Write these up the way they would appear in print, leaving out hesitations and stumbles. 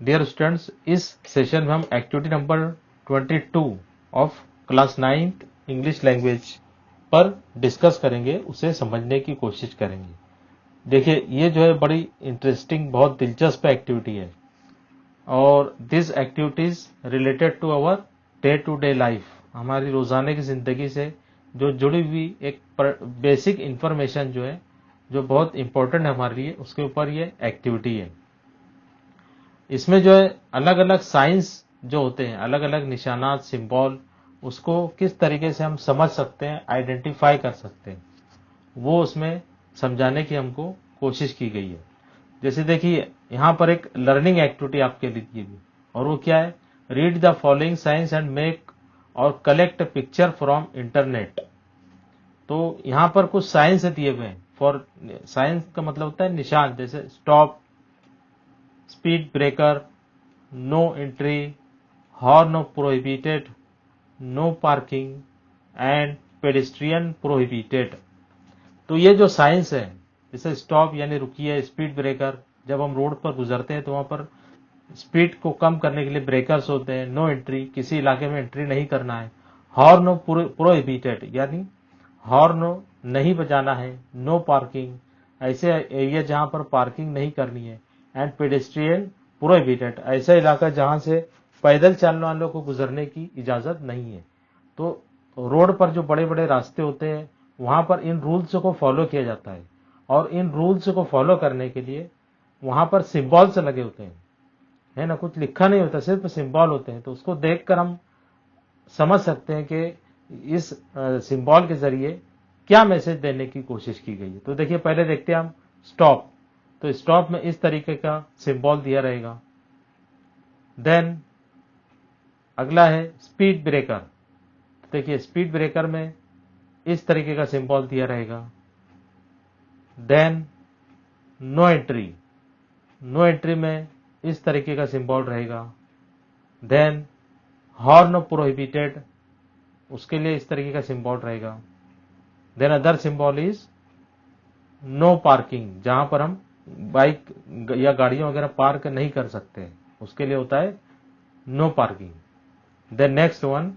Dear students, इस session में हम activity number 22 of class 9th English language पर डिस्कस करेंगे, उसे समझने की कोशिश करेंगे। देखिए, ये जो है बड़ी इंटरेस्टिंग, बहुत दिलचस्प एक्टिविटी है और this activities related to our day to day life, हमारी रोजाना की जिंदगी से जो जुड़ी हुई एक बेसिक इंफॉर्मेशन जो है, जो बहुत इंपॉर्टेंट है हमारे लिए, उसके ऊपर ये एक्टिविटी है। इसमें जो है अलग अलग साइंस जो होते हैं, अलग अलग निशानात, सिंबल, उसको किस तरीके से हम समझ सकते हैं, आइडेंटिफाई कर सकते हैं, वो उसमें समझाने की हमको कोशिश की गई है। जैसे देखिए, यहाँ पर एक लर्निंग एक्टिविटी आपके लिए दी गई, और वो क्या है, read the following science and make और कलेक्ट पिक्चर फ्रॉम इंटरनेट। तो यहाँ पर कुछ साइंस दिए हुए हैं। फॉर साइंस का मतलब होता है निशान, जैसे stop, speed breaker, no entry, horn prohibited, no parking and pedestrian prohibited. तो ये जो साइंस है, जैसे स्टॉप यानी रुकिए, स्पीड ब्रेकर, जब हम रोड पर गुजरते हैं तो वहां पर स्पीड को कम करने के लिए ब्रेकर्स होते हैं। नो एंट्री, किसी इलाके में एंट्री नहीं करना है। हॉर्न प्रोहिबिटेड यानी हॉर्न नहीं बजाना है। नो पार्किंग, ऐसे एरिया जहां पर पार्किंग नहीं करनी है। एंड पेडेस्ट्रियन प्रोहिबिटेड, ऐसा इलाका जहां से पैदल चलने वालों को गुजरने की इजाजत नहीं है। तो रोड पर जो बड़े बड़े रास्ते होते हैं, वहां पर इन रूल्स को फॉलो किया जाता है, और इन रूल्स को फॉलो करने के लिए वहां पर सिंबल्स लगे होते हैं, है ना, कुछ लिखा नहीं होता, सिर्फ सिंबल होते हैं। तो उसको देखकर हम समझ सकते हैं कि इस सिंबल के जरिए क्या मैसेज देने की कोशिश की गई है। तो देखिए, पहले देखते हैं हम स्टॉप। तो स्टॉप में इस तरीके का सिंबल दिया रहेगा। देन अगला है स्पीड ब्रेकर। तो देखिए, स्पीड ब्रेकर में इस तरीके का सिंबल दिया रहेगा। Then no entry, no entry में इस तरीके का सिंबल रहेगा। देन हॉर्न प्रोहिबिटेड, उसके लिए इस तरीके का सिंबल रहेगा। Then other symbol is no parking, जहां पर हम बाइक या गाड़ियां वगैरह पार्क नहीं कर सकते, उसके लिए होता है no parking. Then next one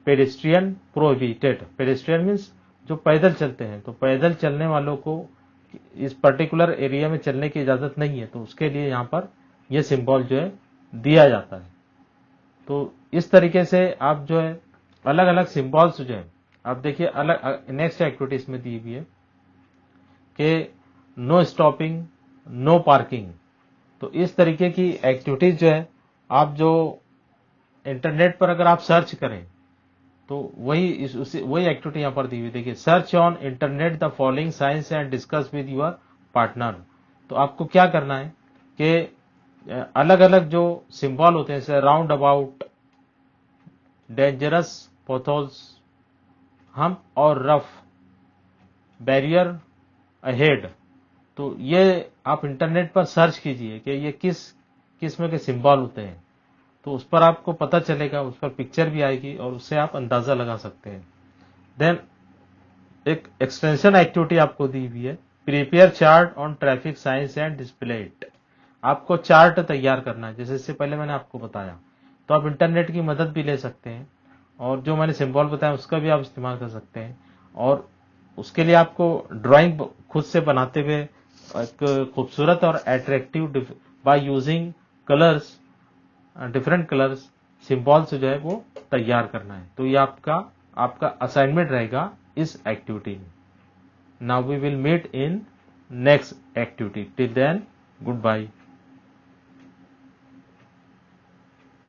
pedestrian prohibited. Pedestrian means जो पैदल चलते हैं, तो पैदल चलने वालों को इस पर्टिकुलर एरिया में चलने की इजाजत नहीं है, तो उसके लिए यहाँ पर यह सिंबल जो है दिया जाता है। तो इस तरीके से आप जो है अलग अलग सिंबल्स जो है, आप देखिए अलग नेक्स्ट एक्टिविटी इसमें दी हुई है कि नो स्टॉपिंग, नो पार्किंग। तो इस तरीके की एक्टिविटीज जो है, आप जो इंटरनेट पर अगर आप सर्च करें तो वही एक्टिविटी यहां पर दी हुई। देखिए, search on internet the following science and discuss with your partner. तो आपको क्या करना है कि अलग अलग जो सिंबल होते हैं, जैसे राउंड अबाउट, डेंजरस पोथोल्स, हम और रफ, बैरियर अहेड, तो ये आप इंटरनेट पर सर्च कीजिए कि ये किस किस्म के सिंबल होते हैं। तो उस पर आपको पता चलेगा, उस पर पिक्चर भी आएगी और उससे आप अंदाजा लगा सकते हैं। देन एक एक्सटेंशन एक्टिविटी आपको दी हुई है, prepare chart on traffic science and display it. आपको चार्ट तैयार करना है, जैसे इससे पहले मैंने आपको बताया। तो आप इंटरनेट की मदद भी ले सकते हैं, और जो मैंने सिंबल बताया उसका भी आप इस्तेमाल कर सकते हैं। और उसके लिए आपको ड्राइंग खुद से बनाते हुए एक खूबसूरत और attractive by using colours, different colours, symbols जो है वो तैयार करना है। तो ये आपका असाइनमेंट रहेगा इस एक्टिविटी में। Now we will meet in next activity. Till then, good bye.